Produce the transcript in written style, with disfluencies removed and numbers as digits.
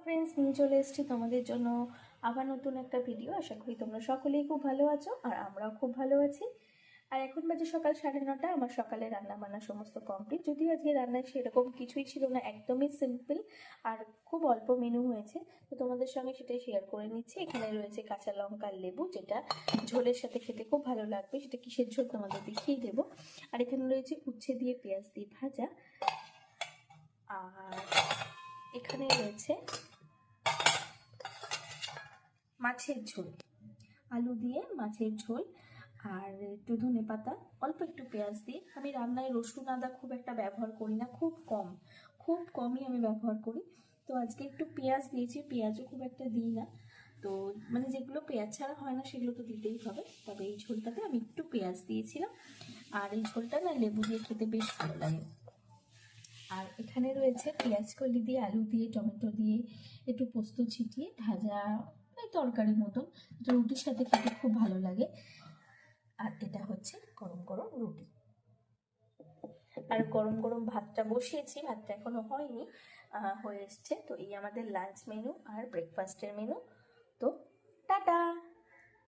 Friends, নিয়ে চলে এসেছি তোমাদের জন্য আবার নতুন একটা ভিডিও। আশা করি তোমরা সকলেই খুব ভালো আছো আর আমরাও খুব ভালো আছি। আর এখন বাজে সকাল 9:30। আমার সকালে রান্না বান্না সমস্ত কমপ্লিট, যদিও আজকে রান্নায় সেরকম কিছুই ছিল না, একদমই সিম্পল আর খুব অল্প মেনু হয়েছে। তো তোমাদের সঙ্গে সেটাই শেয়ার করে নিচ্ছি। এখানে রয়েছে কাঁচা লঙ্কা আর লেবু, যেটা ঝোলের সাথে খেতে খুব ভালো লাগবে। সেটা কিসের ঝোল তোমাদের দেখিয়ে দেবো। আর এখানে রয়েছে উচ্ছে দিয়ে পেঁয়াজ দিয়ে ভাজা, আর এখানে রয়েছে মাছের ঝোল, আলু দিয়ে মাছের ঝোল, আর একটু ধনে পাতা, অল্প একটু পেঁয়াজ দিয়ে। আমি রান্নায় রসুন আদা খুব একটা ব্যবহার করি না, খুব কমই আমি ব্যবহার করি। তো আজকে একটু পেঁয়াজ দিয়েছি, পেঁয়াজও খুব একটা দিই না। তো মানে যেগুলো পেঁয়াজ ছাড়া হয় না সেগুলো তো দিতেই হবে, তবে এই ঝোলটাতে আমি একটু পেঁয়াজ দিয়েছিলাম। আর এই ঝোলটা না লেবু দিয়ে খেতে বেশ ভালো লাগে। আর এখানে রয়েছে পেঁয়াজ কলি দিয়ে, আলু দিয়ে, টমেটো দিয়ে, একটু পোস্ত ছিটিয়ে ভাজা তরকারির মতন, যেটা রুটির সাথে খেতে খুব ভালো লাগে। আর এটা হচ্ছে গরম গরম রুটি। আর গরম গরম ভাতটা বসিয়েছি, ভাতটা এখনো হয়নি, হয়ে এসছে। তো এই আমাদের লাঞ্চ মেনু আর ব্রেকফাস্টের মেনু। তো টাটা।